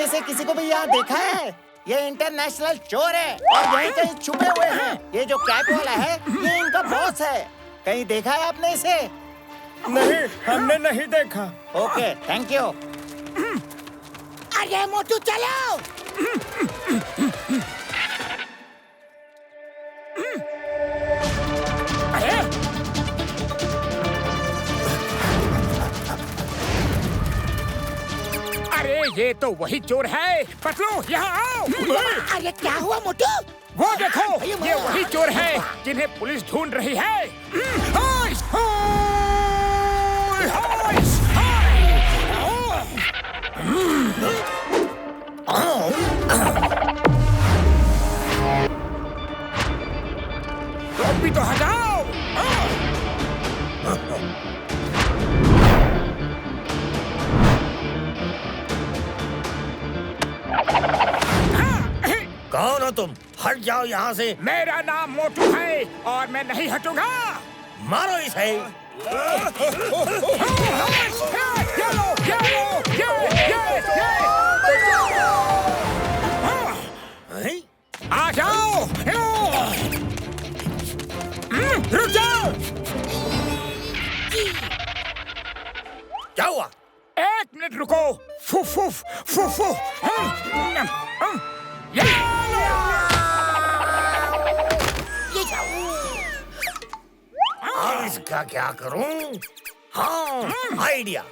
में से किसी को भी यहाँ देखा है? ये इंटरनेशनल चोर है और यहीं कहीं छुपे हुए हैं। ये जो कैप वाला है, ये इनका बॉस है। कहीं देखा है आपने इसे? नहीं, हमने नहीं देखा। Okay, thank you. अरे मोटू चलो। अरे ये तो वही चोर है। पतलू यहाँ आओ। अरे क्या हुआ मोटू? वो देखो, ये वही चोर है जिन्हें पुलिस ढूंढ रही है। हाइस, हाइस, टोपी तो हटाओ। कौन हो तुम? हट जाओ यहाँ से। मेरा नाम मोटू है और मैं नहीं हटूंगा। मारो इसे। आ जाओ। रुक जाओ। क्या हुआ? 1 मिनट रुको। फुफ फुफ फुफ फुफ। इसका क्या करूं? हाँ, आइडिया।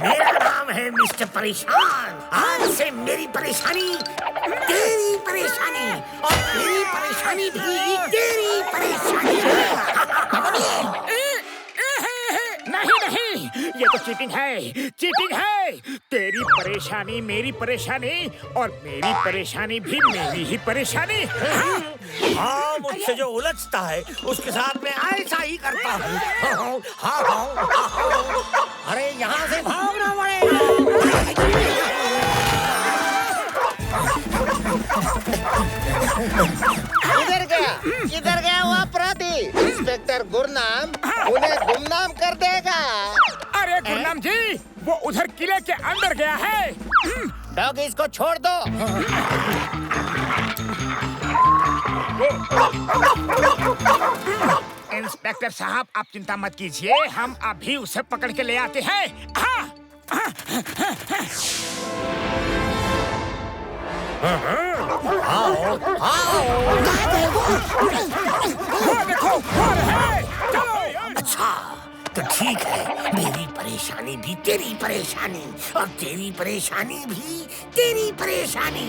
मेरा नाम है मिस्टर परेशान। आज से मेरी परेशानी तेरी परेशानी और तेरी परेशानी भी तेरी परेशानी है। नहीं नहीं, ये तो चीटिंग है, चीटिंग है। तेरी परेशानी मेरी परेशानी और मेरी परेशानी भी मेरी ही परेशानी। हाँ, मुझसे जो उलझता है उसके साथ मैं ऐसा ही करता हूँ। हाँ। अरे यहाँ से भागना पड़ेगा। इधर गया वो अपराधी। इंस्पेक्टर गुरनाम उन्हें गुमनाम कर देगा। अरे गुरनाम जी, वो उधर किले के अंदर गया है। डॉग, इसको छोड़ दो। इंस्पेक्टर साहब, आप चिंता मत कीजिए, हम अभी उसे पकड़ के ले आते हैं। वो देखो, वो है। चलो। अच्छा, तो ठीक है। मेरी परेशानी भी तेरी परेशानी और तेरी परेशानी भी तेरी परेशानी।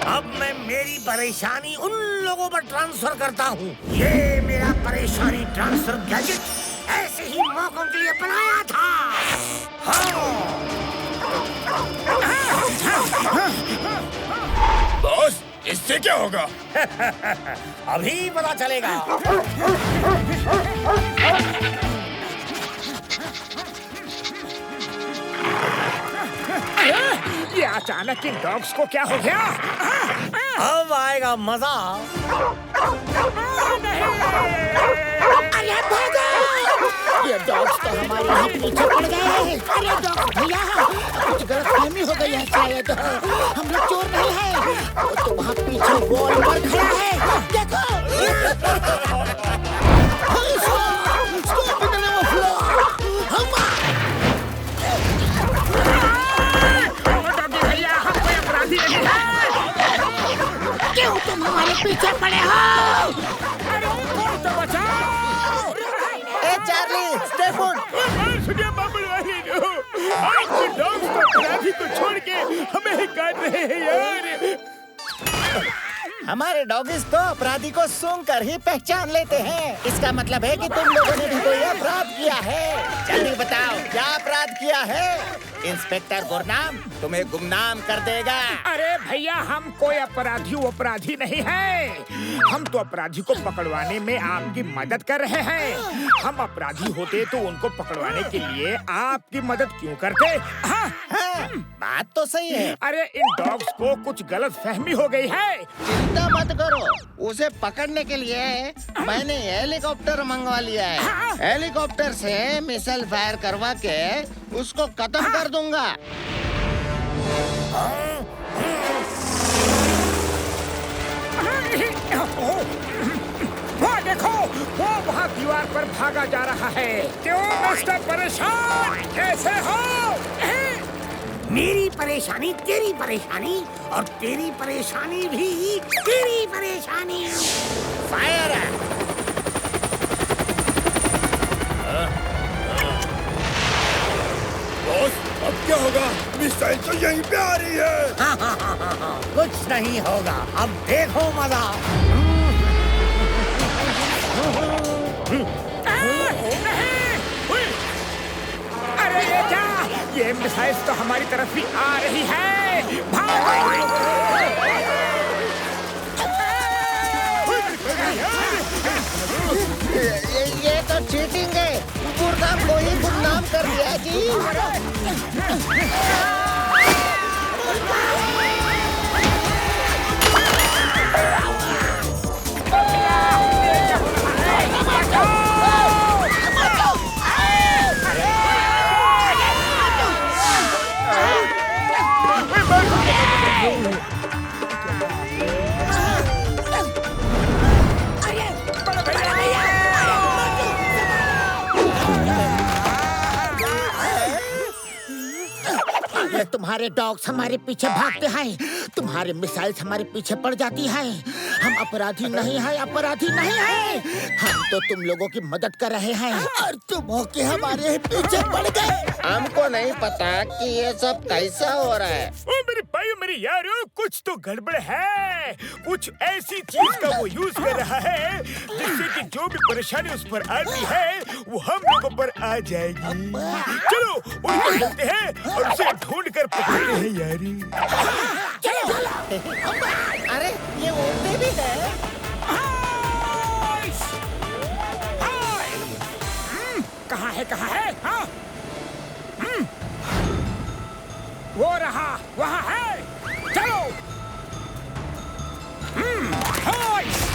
अब मैं मेरी परेशानी उन लोगों पर ट्रांसफर करता हूँ। ये मेरा परेशानी ट्रांसफर गैजेट ऐसे ही मौकों के लिए बनाया था। बॉस, इससे क्या होगा? अभी पता चलेगा। ये अचानक इन डॉग्स को क्या हो गया? अब आएगा मजा। अरे भागो! ये डॉग्स तो हमारे यहाँ पीछे पड़ गए हैं। अरे डॉग्स भैया, कुछ गलतफहमी हो गई है शायद। हम लोग चोर नहीं हैं। वो तो वहाँ पीछे वॉल पर खड़ा है। देखो। क्यों तुम हमारे पीछे पड़े हो? अरे तो बचाओ! ए चार्ली, स्टे पुट। सुनिए बाबू वाले, आज डॉग्स तो अपराधी को छोड़ के हमें ही काट रहे हैं यार। हमारे डॉगिस तो अपराधी को सूंघ कर ही पहचान लेते हैं। इसका मतलब है कि तुम लोगों ने भी कोई अपराध किया है। जल्दी बताओ, क्या अपराध किया है? इंस्पेक्टर गुरनाम तुम्हें गुमनाम कर देगा। अरे भैया, हम कोई अपराधी नहीं है। हम तो अपराधी को पकड़वाने में आपकी मदद कर रहे हैं। हम अपराधी होते तो उनको पकड़वाने के लिए आपकी मदद क्यों करते? हाँ? हाँ, बात तो सही है। अरे इन डॉग्स को कुछ गलत फहमी हो गई है। चिंता मत करो, उसे पकड़ने के लिए मैंने हेलीकॉप्टर मंगवा लिया है। हेलीकॉप्टर से मिसाइल फायर करवा के उसको खत्म कर दूंगा। वो देखो, वो वहाँ दीवार पर भागा जा रहा है। क्यों मिस्टर परेशान, कैसे हो? मेरी परेशानी तेरी परेशानी और तेरी परेशानी भी तेरी परेशानी। फायर है। बॉस, अब क्या होगा? मिसाइल तो यहीं पे आ रही है। कुछ नहीं होगा, अब देखो मजा। अरे ये क्या? ये मिसाइल तो हमारी तरफ ही आ रही है। भागो! ये तो चीटिंग है। गुरनाम को ही गुमनाम कर दिया जी। तुम्हारे डॉग्स हमारे पीछे भागते हैं, तुम्हारे मिसाइल्स हमारे पीछे पड़ जाती हैं। हम अपराधी नहीं हैं, अपराधी नहीं हैं। हम तो तुम लोगों की मदद कर रहे हैं और तुम होके हमारे पीछे पड़ गए। हमको नहीं पता कि ये सब कैसा हो रहा है। ओ मेरे भाई मेरे यारो, कुछ तो गड़बड़ है। कुछ ऐसी चीज का वो यूज कर रहा है जिससे कि जो भी परेशानी उस पर आती है वो हम लोगों पर आ जाएगी। चलो उनको मिलते हैं और उसे ढूंढ कर पकड़ते हैं यारी। अरे ये उड़ते भी है। कहाँ है कहाँ है? हाँ? वो रहा, वहाँ है। चलो।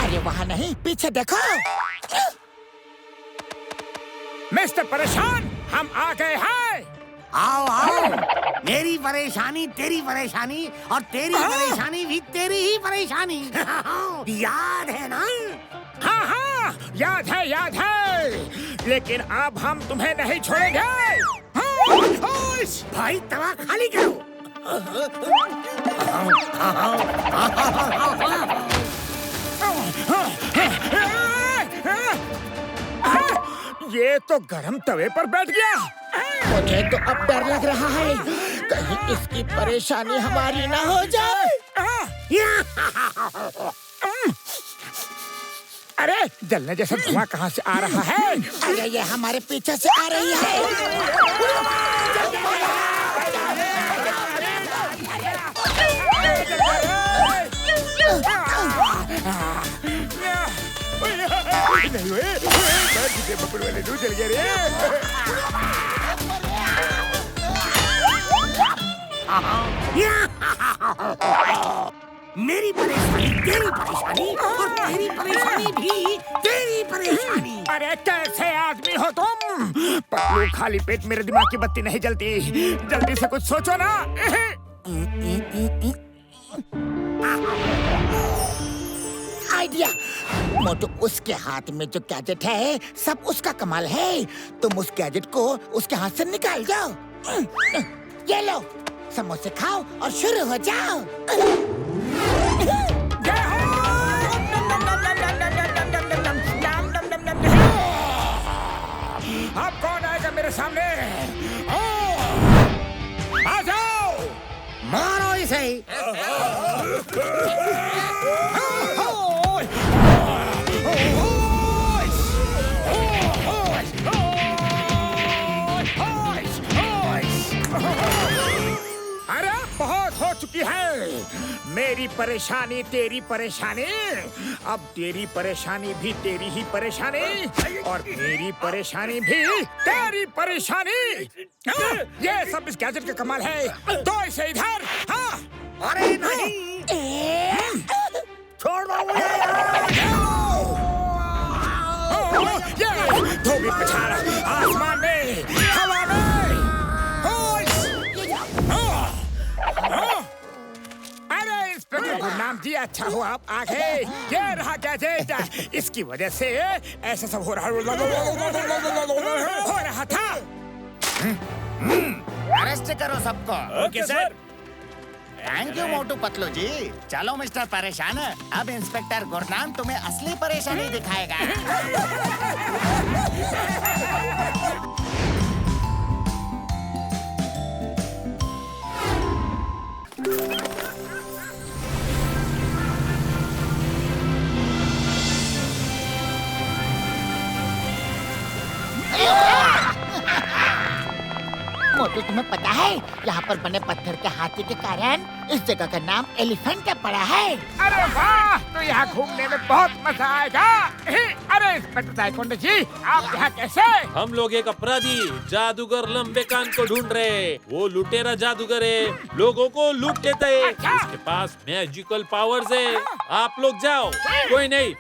अरे वहाँ नहीं, पीछे देखो। मिस्टर परेशान, हम आ गए हैं। आओ आओ, मेरी परेशानी तेरी परेशानी और तेरी परेशानी भी तेरी ही परेशानी। याद है ना? हाँ हाँ, याद है याद है। लेकिन अब हम तुम्हें नहीं छोड़ेंगे। भाई तवा खाली करो। ये तो गरम तवे पर बैठ गया। मुझे तो अब डर लग रहा है, कहीं इसकी परेशानी हमारी ना हो जाए। अरे जलने जैसा धुआं कहाँ से आ रहा है? अरे ये हमारे पीछे से आ रही है। नहीं हुए, पकड़ वाले दूर चल गया रे। मेरी परेशानी तेरी परेशानी और तेरी परेशानी भी तेरी परेशानी। अरे कैसे आदमी हो तुम? पतलू खाली पेट मेरे दिमाग की बत्ती नहीं जलती। जल्दी से कुछ सोचो ना। आइडिया। मोटू, उसके हाथ में जो गैजेट है सब उसका कमाल है। तुम उस गैजेट को उसके हाथ से निकाल जाओ। ये लो, समोसे खाओ और शुरू हो जाओ। अब कौन आएगा मेरे सामने? आ जाओ, मारो इसे। अरे बहुत हो चुकी है। मेरी परेशानी तेरी परेशानी, अब तेरी परेशानी भी तेरी ही परेशानी और मेरी परेशानी भी तेरी परेशानी। ये सब इस गैजेट का कमाल है। तो इसे इधर। हाँ। अरे नहीं, छोड़ दो मुझे ये धोबी पछाड़ आसमान में, हवा में। अरे इंस्पेक्टर गुरनाम जी, अच्छा हुआ आप आ गए। ये रहा गैजेट, इसकी वजह से ऐसा सब हो रहा था। अरेस्ट करो सबको। Okay sir. Thank you Motu Patlu जी। चलो मिस्टर परेशान, अब इंस्पेक्टर गुरनाम तुम्हें असली परेशानी दिखाएगा। मोटू, तुम्हें पता है यहाँ पर बने पत्थर के हाथी के कारण इस जगह का नाम एलिफेंट पड़ा है। अरे वाह, तो यहाँ घूमने में बहुत मजा आएगा। अरे इंस्पेक्टर ताइकोंडो जी, आप यहाँ कैसे? हम लोग एक अपराधी जादूगर लंबे कान को ढूंढ रहे हैं। वो लुटेरा जादूगर है, लोगों को लूट लेता है। अच्छा। उसके पास मैजिकल पावर्स है। आप लोग जाओ, कोई नहीं।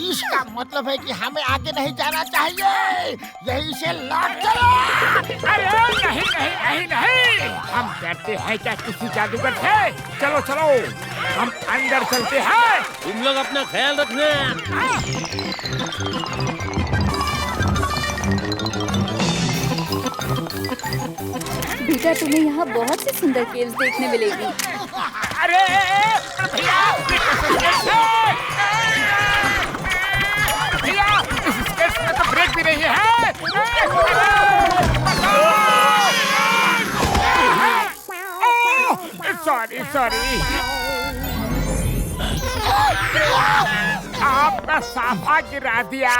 इसका मतलब है कि हमें आगे नहीं जाना चाहिए, यहीं से लौट चलो। अरे नहीं नहीं नहीं नहीं, हम डरते हैं क्या किसी जादूगर से? चलो चलो, हम अंदर चलते हैं। तुम लोग अपना ख्याल रखना। बेटा, तुम्हें यहाँ बहुत सी सुंदर केव्स देखने मिलेगी। अरे भैया, भैया, इस स्केच में तो ब्रेक भी नहीं है। सॉरी सॉरी, आपका साफा गिरा दिया।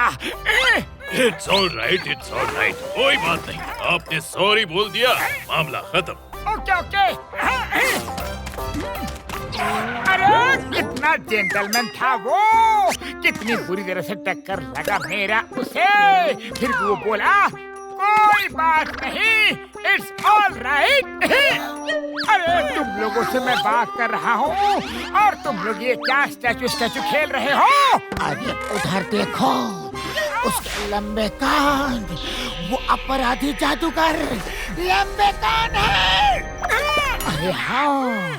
इट्स ऑल राइट, कोई बात नहीं। आपने सॉरी बोल दिया, मामला खत्म। Okay okay. अरे कितना जेंटलमैन था वो, कितनी बुरी तरह से टक्कर लगा मेरा उसे, फिर भी वो बोला कोई बात नहीं, इट्स ऑल राइट। अरे तुम लोगों से मैं बात कर रहा हूँ और तुम लोग ये क्या स्टैचू खेल रहे हो? अरे उधर देखो, उसके लंबे कान, वो अपराधी जादूगर लंबे कान है। अरे हाँ,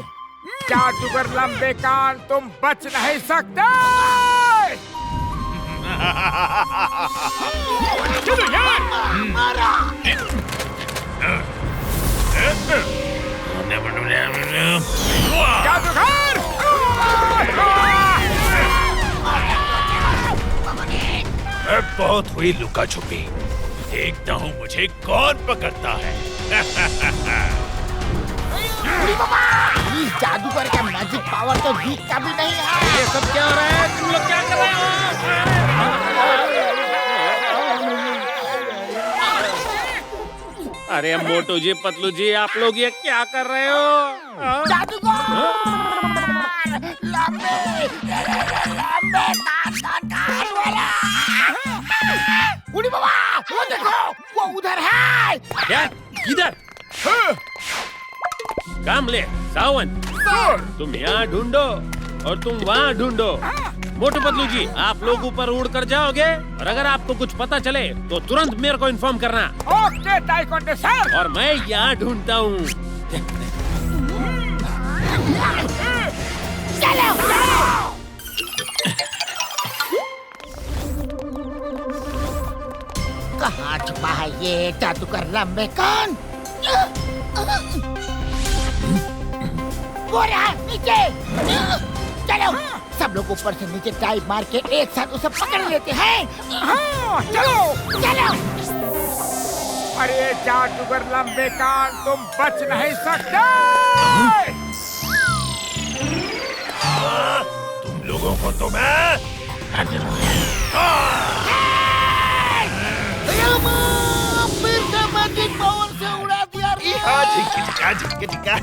जादूगर लंबे कान, तुम बच नहीं सकते। चलो यार। जादूगर! बहुत हुई लुका छुपी, देखता हूँ मुझे कौन पकड़ता है। इस जादूगर का मैजिक पावर तो जीत का भी नहीं है। ये सब क्या हो रहा है? तुम लोग क्या कर रहे हो? अरे मोटू जी, पतलू जी, आप लोग ये क्या कर रहे हो? जादूगर लंबे लंबे कान वाला। उड़ी बाबा, वो देखो, वो उधर है। क्या? इधर? काम ले सावन, तुम यहाँ ढूंढो और तुम वहाँ ढूंढो। मोटू पतलू जी, आप लोग ऊपर उड़ कर जाओगे और अगर आपको कुछ पता चले तो तुरंत मेरे को इन्फॉर्म करना। Okay taekwondo sir. और मैं यहाँ ढूंढता हूँ। कहाँ छुपा है ये जादूगर लंबे कान? वो रहा नीचे। चलो, सब लोग ऊपर से नीचे डाइव मार के एक साथ उसे पकड़ लेते हैं। हाँ, चलो चलो। अरे जादूगर लंबे कान, तुम बच नहीं सकते। तुम लोगों को तो मैं फिर से मैजिक पावर से उड़ा दिया। झिका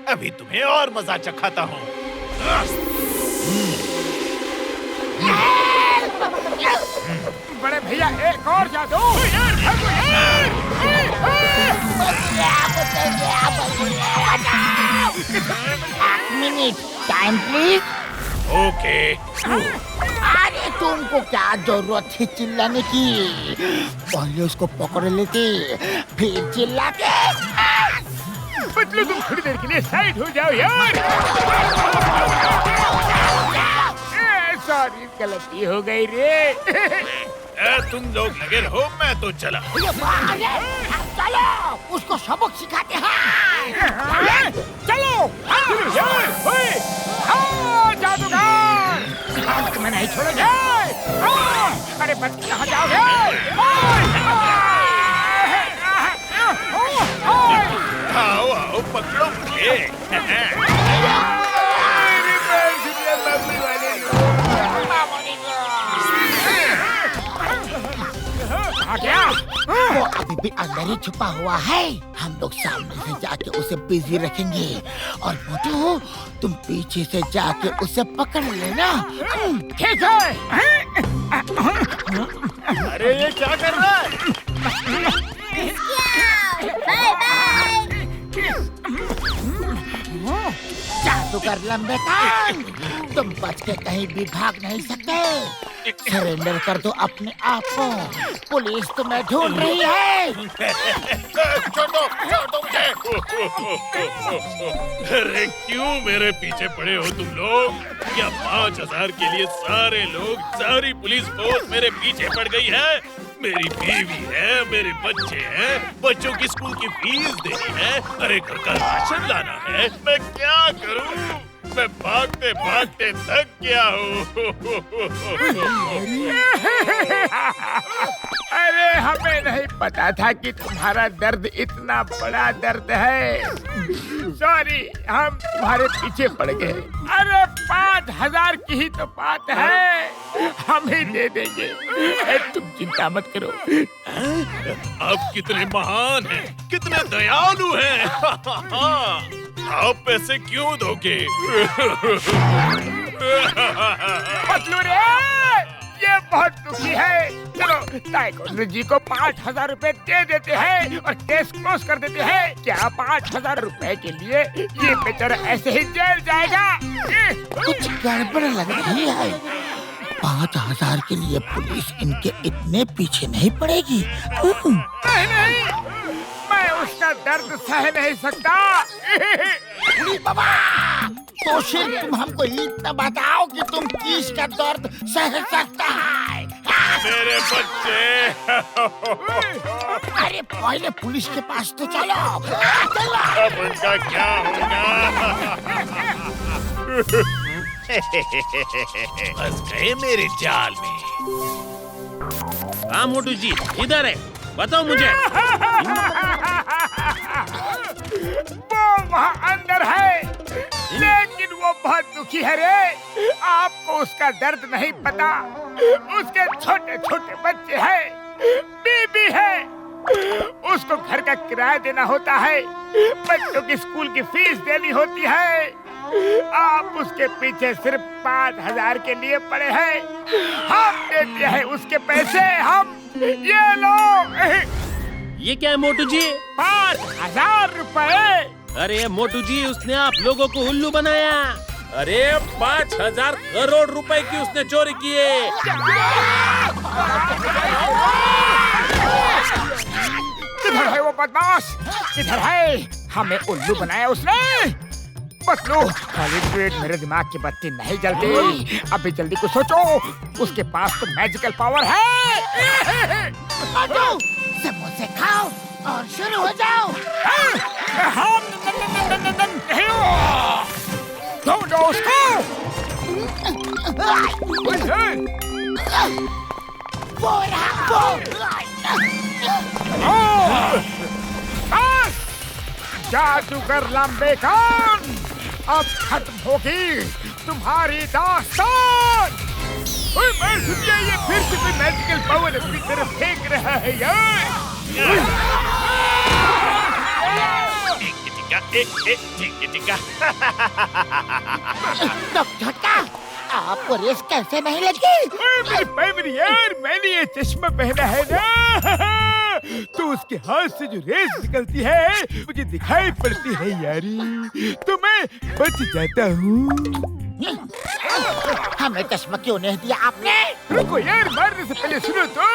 अभी तुम्हें और मजा चखाता हूँ। बड़े भैया एक और जादू। Minute time please. ओके। अरे तुमको क्या जरूरत है चिल्लाने की? पहले उसको पकड़ लेते फिर चिल्लाते। पतलू तुम थोड़ी देर के लिए साइड हो जाओ यार। सॉरी गलती हो गई रे। तुम लोग लगे रहो, मैं तो चला। चलो उसको सबक सिखाते हैं। चलो यार। जादूगर तुम्हें नहीं छोड़ेंगे। अरे बच कहाँ जाओगे? आओ आओ पकड़ो मुझे। वो अभी भी अंदर ही छुपा हुआ है। हम लोग सामने से जाके उसे बिजी रखेंगे और मोटू तुम पीछे से जाके उसे पकड़ लेना। ठीक है। अरे ये क्या कर रहा है? जादूगर लंबे कान, तुम बच के कहीं भी भाग नहीं सकते। सरेंडर कर दो अपने आप को, पुलिस तुम्हें ढूंढ रही है। छोड़ दो मुझे। अरे क्यों मेरे पीछे पड़े हो तुम लोग? क्या 5,000 के लिए सारे लोग, सारी पुलिस फोर्स मेरे पीछे पड़ गई है? मेरी बीवी है, मेरे बच्चे हैं, बच्चों की स्कूल की फीस देनी है, अरे घर का राशन लाना है। मैं क्या करूं? मैं भागते भागते थक गया हूँ। अरे हमें नहीं पता था कि तुम्हारा दर्द इतना बड़ा दर्द है। सॉरी, हम तुम्हारे पीछे पड़ गए। अरे 5,000 की ही तो बात है, हम ही दे देंगे। तुम चिंता मत करो। आप कितने महान हैं, कितने दयालु हैं। आप पैसे क्यों दोगे? पतलू रे, ये बहुत दुखी है। चलो ताइक्वांडो जी को 5,000 रुपए दे देते हैं और केस क्लोज कर देते हैं। क्या 5,000 रुपए के लिए ये बेचारा ऐसे ही जेल जाएगा? कुछ गड़बड़ लग रही है। 5,000 के लिए पुलिस इनके इतने पीछे नहीं पड़ेगी। नहीं नहीं, मैं उसका दर्द सह नहीं सकता। बाबा, तो सिर्फ तुम हमको इतना बताओ कि तुम किसका दर्द सह सकता है। मेरे बच्चे। अरे पहले पुलिस के पास तो चलो। अब उनका क्या होगा? फंस गए मेरे जाल में। हाँ मोटू जी, इधर है, बताओ मुझे। वो वहाँ अंदर है, लेकिन वो बहुत दुखी है रे। आपको उसका दर्द नहीं पता। उसके छोटे छोटे बच्चे हैं, बीबी है, उसको घर का किराया देना होता है, बच्चों की स्कूल की फीस देनी होती है। आप उसके पीछे सिर्फ 5,000 के लिए पड़े हैं। हम देते हैं उसके पैसे, हम। ये लो। ये क्या है मोटू जी? 5,000 रुपए। अरे मोटू जी, उसने आप लोगों को उल्लू बनाया। अरे 5,000 करोड़ रुपए की उसने चोरी किए। किधर है वो बदमाश? किधर है? हमें उल्लू बनाया उसने। पतलू, खाली पेट मेरे दिमाग की बत्ती नहीं जलती। अभी जल्दी कुछ सोचो, उसके पास तो मैजिकल पावर है। समोसे खाओ और शुरू हो जाओ। ढूंढो उसको। वो रहा बस, जादूगर लंबे कान, अब खत्म होगी तुम्हारी दास्तान। ये फिर से कोई मैजिकल पावर अपनी तरफ फेंक रहा है यार। ठीक है। झटका, आपको रेस कैसे नहीं लगी? मेरी यार, मैंने ये चश्मा पहना है ना, तो उसके हाथ से जो रेस निकलती है मुझे दिखाई पड़ती है यारी, तो मैं बच जाता हूँ। हमें चश्मा क्यों नहीं दिया आपने? रुको यार, मारने से पहले सुनो तो।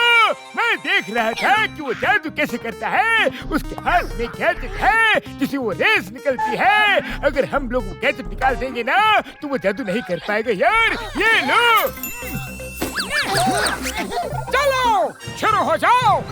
मैं देख रहा था कि वो जादू कैसे करता है। उसके हाथ में गैजेट है जिसे वो रेस निकलती है। अगर हम लोग वो गैजेट निकाल देंगे ना तो वो जादू नहीं कर पाएगा यार। ये लो, चलो शुरू हो जाओ।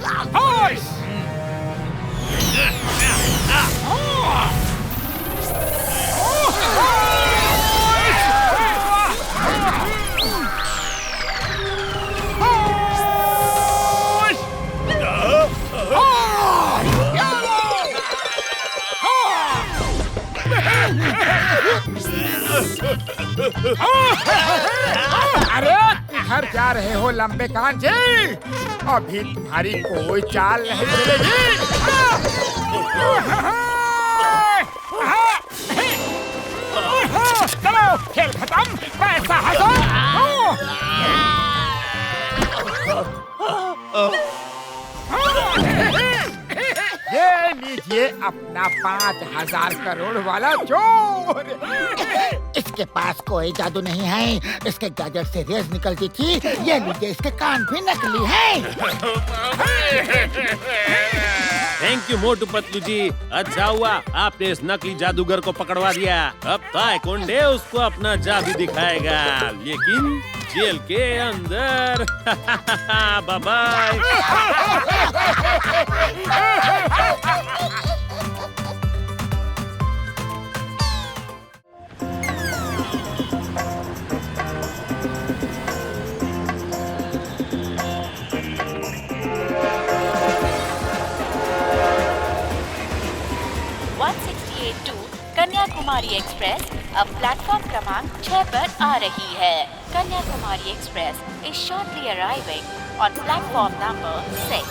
अरे किधर जा रहे हो लंबे कान जी? अभी तुम्हारी कोई चाल नहीं चलेगी। चलो खेल खत्म, पैसा ये लीजिए अपना 5,000 करोड़ वाला चोर। इसके पास कोई जादू नहीं है। इसके गैजेट से रेस निकलती थी। ये लीजिए, इसके कान भी नकली हैं। थैंक यू मोटू पतलू जी, अच्छा हुआ आपने इस नकली जादूगर को पकड़वा दिया। अब ताइकोंडे उसको अपना जादू दिखाएगा, लेकिन जेल के अंदर। Bye bye. कन्याकुमारी एक्सप्रेस अब प्लेटफॉर्म क्रमांक 6 पर आ रही है। Kanyakumari express is shortly arriving on platform number 6.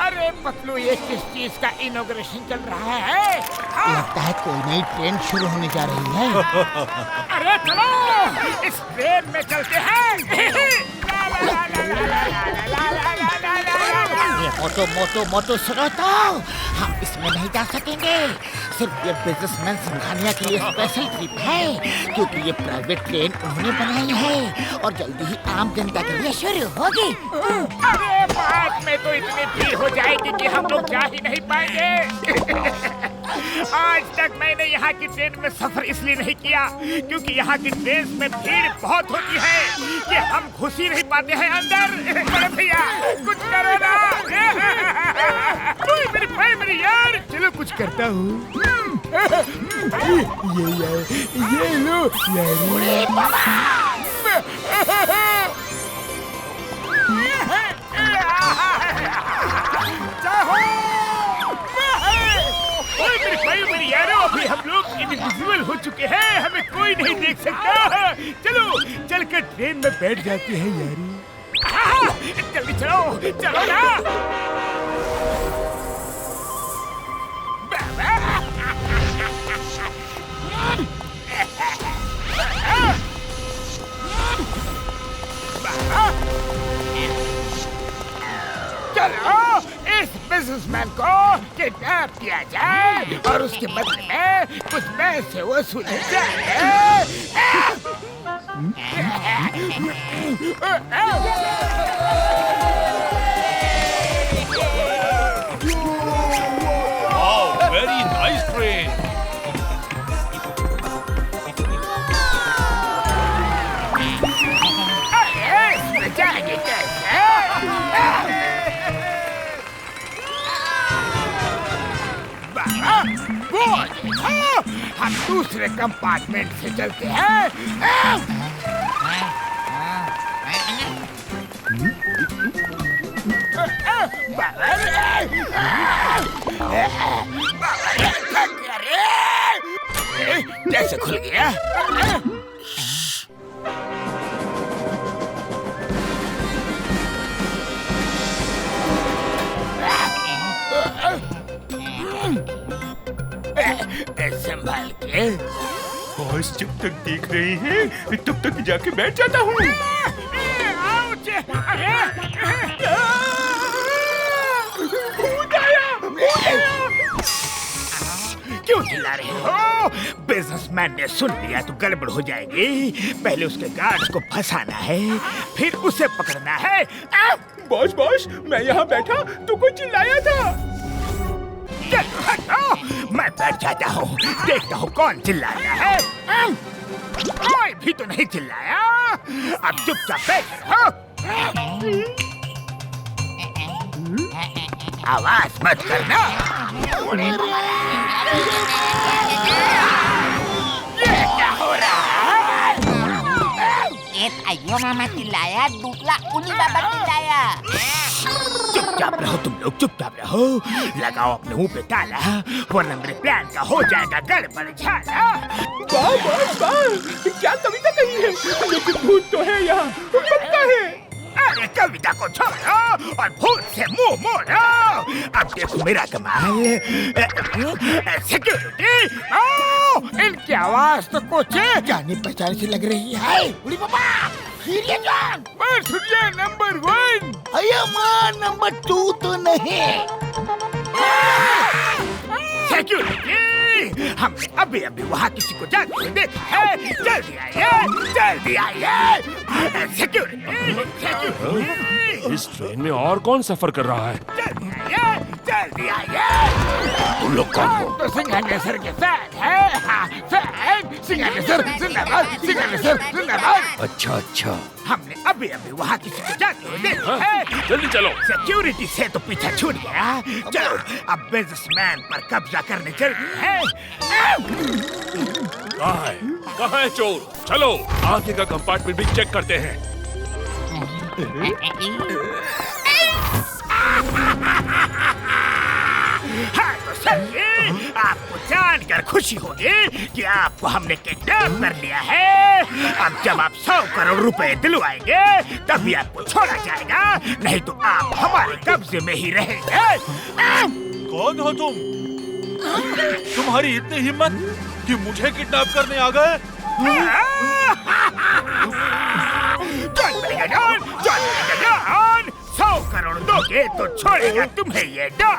अरे पतलू, ये किस चीज का इनॉग्रेशन चल रहा है? लगता है कोई नई ट्रेन शुरू होने जा रही है। अरे चलो इस ट्रेन में चलते हैं। ये मोटो सुनो तो, हम इसमें नहीं जा सकेंगे। सिर्फ ये बिजनेसमैन सिंघानिया के लिए स्पेशल ट्रिप है, क्योंकि ये प्राइवेट ट्रेन उन्होंने बनाई है और जल्दी ही आम जनता के लिए शुरू होगी। अरे बाद में तो इतनी भीड़ हो जाएगी कि हम लोग जा ही नहीं पाएंगे। आज तक मैंने यहाँ की ट्रेन में सफर इसलिए नहीं किया क्योंकि यहाँ की ट्रेन में भीड़ बहुत होती है कि हम घुस ही नहीं पाते हैं अंदर। अरे भैया कुछ करो ना। मेरी यार, चलो कुछ करता हूँ। ये लो मेरी यारो, अभी हम लोग इनविजिबल हो चुके हैं, हमें कोई नहीं देख सकता। चलो चलकर ट्रेन में बैठ जाते हैं यारी। जल्दी चलो, चलो ना। चलो इस बिजनेसमैन को किडनैप किया जाए और उसके बदले में कुछ पैसे वसूले जाए। Very nice train. जाएंगे कैसे? हम दूसरे कंपार्टमेंट से चलते हैं। कैसे खुल गया? संभाल के। बॉस जब तक देख रहे हैं तब तक जाके बैठ जाता हूँ। क्यों चिल्ला रहे हो? बिजनेसमैन ने सुन लिया तो गड़बड़ हो जाएगी। पहले उसके गार्ड्स को फंसाना है, फिर उसे पकड़ना है। बॉस बॉस, मैं यहाँ बैठा तो कोई चिल्लाया था। चलो हटो, मैं बैठ जाता हूँ, देखता हूँ कौन चिल्लाया है। कोई भी तो नहीं चिल्लाया। अब चुपचाप बैठ रहो। आवाज मत करना। ये क्या हो रहा है? एक अय्यो मामा चिल्लाया, दूसरा उली बाबा चिल्लाया। चुपचाप रहो तुम लोग, चुपचाप रहो। लगाओ अपने मुंह पे ताला, वरना मेरे प्लान का हो जाएगा गड़बड़ झाला। वाह बॉस वाह, क्या कविता कही है, लेकिन भूत तो है यहाँ, पक्का है। अरे कविता को छोड़ो और भूत से मुंह मोड़ो। अब देखो मेरा कमाल। सिक्योरिटी, इनकी आवाज तो कुछ जानी पहचानी सी लग रही है। उड़ी पापा, फिर ये जान। नंबर 1। अय्यो माँ, नंबर 2 तो नहीं। सिक्योरिटी, हमने अभी अभी वहाँ किसी को जाते हुए देखा है। जल्दी आइए, जल्दी आइए। सिक्योरिटी, इस ट्रेन में और कौन सफर कर रहा है? जल्दी आइए, जल्दी आइए। तुम लोग कौन हो? तो सिंघानेसर के फैन है। हाँ, फैन। सिंघानेसर जिंदाबाद, सिंघानेसर जिंदाबाद। अच्छा अच्छा, हमने अभी अभी वहाँ किसी को जाते हुए देखा है। जल्दी चलो। सिक्योरिटी से तो पीछा छूट गया। चलो अब बिजनेसमैन पर कब्जा करने चलते हैं। कहाँ है चोर? चलो आगे का कंपार्टमेंट भी चेक करते हैं। हाँ तो सही, आपको जानकर खुशी होगी कि आपको हमने किडनैप कर लिया है। अब जब आप 100 करोड़ रुपए दिलवाएंगे तभी आपको छोड़ा जाएगा, नहीं तो आप हमारे कब्जे में ही रहेंगे। कौन हो तुम? तुम्हारी इतनी हिम्मत कि मुझे किडनैप करने आ गए? जॉन, 100 करोड़ दोगे तो छोड़ेगा तुम्हें ये डॉन।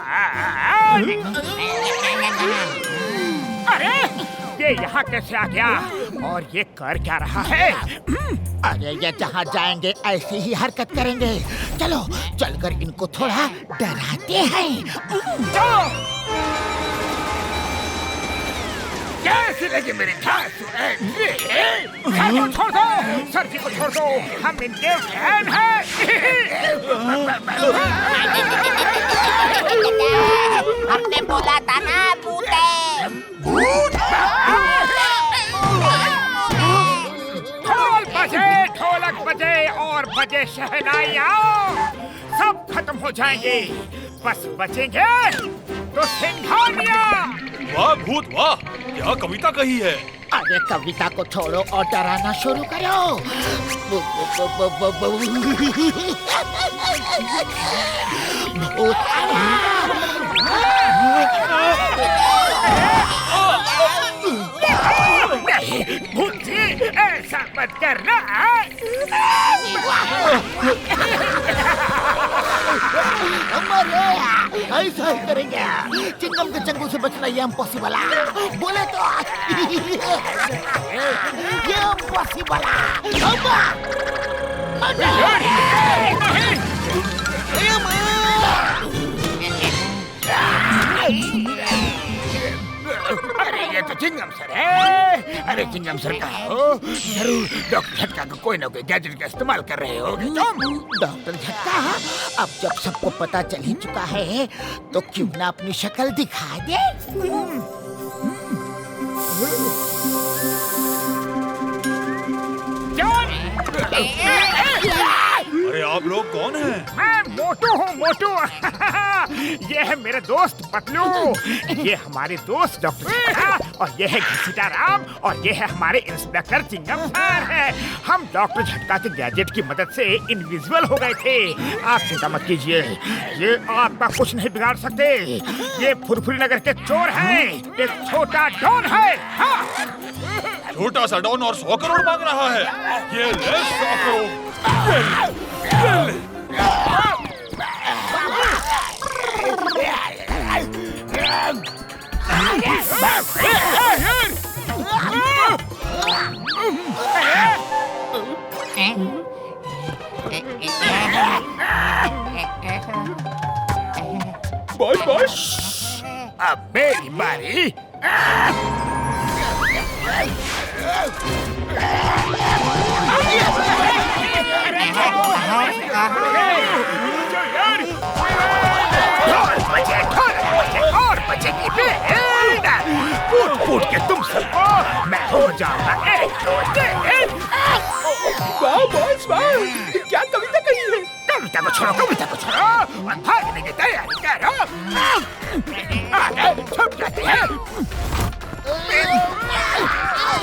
अरे ये यहाँ कैसे आ गया और ये कर क्या रहा है? अरे ये जहाँ जाएंगे ऐसे ही हरकत करेंगे। चलो चलकर इनको थोड़ा डराते हैं। कैसी लगी मेरी खास एंट्री? सर को छोड़ दो, सर जी को छोड़ दो, हम इनके फैन हैं। हमने बोला था ना भूत है। ढोल बजे, ढोलक बजे और बजे शहनाइयाँ, सब खत्म हो जाएंगे, बस बचेंगे तो सिंघानियाँ। वाह भूत वाह, क्या कविता कही है। अरे कविता को छोड़ो और डराना शुरू करो। भूत नहीं भूत जी, ऐसा मत करना। ऐसा ही करेंगे। चिंगम के चंगू से बचना ये इम्पॉसिबल है। बोले तो ये इम्पॉसिबल अरे ये तो चिंगम सर है। अरे चिंगम सर कहाँ हो? जरूर डॉक्टर झटका का कोई ना कोई गैजेट का इस्तेमाल कर रहे हो तुम। डॉक्टर झटका, अब जब सबको पता चल ही चुका है तो क्यों ना अपनी शक्ल दिखा दे। अरे आप लोग कौन हैं? मैं मोटू हूँ मोटू। ये है मेरे दोस्त पतलू, ये हमारे दोस्त डॉक्टर झटका, और ये है घसीटा राम, और ये है हमारे इंस्पेक्टर चिंगम सर है। हम डॉक्टर झटका के गैजेट की मदद से इनविजिबल हो गए थे। आप चिंता मत कीजिए, ये आपका कुछ नहीं बिगाड़ सकते। ये फुरफुरी नगर के चोर हैं, एक छोटा डॉन है। हाँ। छोटा सा डॉन और 100 करोड़ मांग रहा है। ये ले 100 करोड़। बस बस, अब मेरी बारी। और बचेगी फूट के तुम सबको मैं हो जाऊंगा एक दो तीन। बस क्या कविता कही है? कविता को छोड़ो और भागने की तैयारी करो। आगे छुप जाते हैं।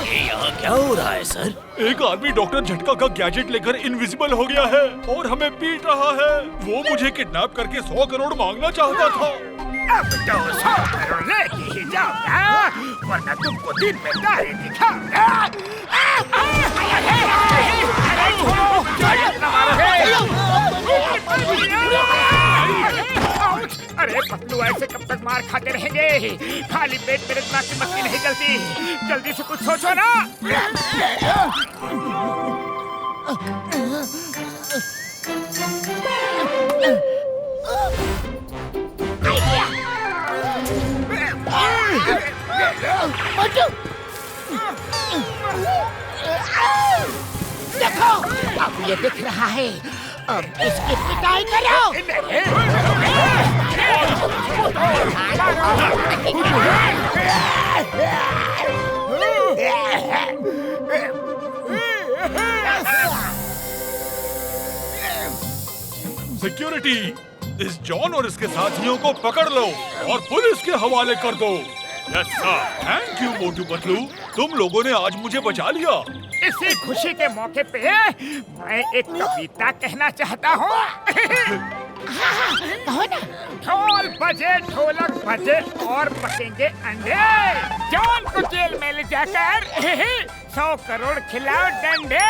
यहाँ क्या हो रहा है सर? एक आदमी डॉक्टर झटका का गैजेट लेकर इनविजिबल हो गया है और हमें पीट रहा है। वो मुझे किडनैप करके 100 करोड़ मांगना चाहता था। अब तो 100 करोड़ लेके ही जाऊंगा, वरना तुमको दिन में तारे दिखाऊंगा। अरे पतलू, ऐसे कब तक मार खाते रहेंगे? खाली पेट मेरे दिमाग की मस्ती नहीं चलती। जल्दी से कुछ सोचो ना। देखो, अब ये दिख रहा है। अब इसकी पिटाई करो। सिक्योरिटी, इस जॉन और इसके साथियों को पकड़ लो और पुलिस के हवाले कर दो। Yes sir. Thank you Motu Patlu, तुम लोगों ने आज मुझे बचा लिया। इसी खुशी के मौके पे मैं एक कविता कहना चाहता हूँ। ढोल बजे, ढोलक बजे और पकेंगे अंडे। जॉन को जेल में ले जाकर 100 करोड़ खिलाओ डंडे।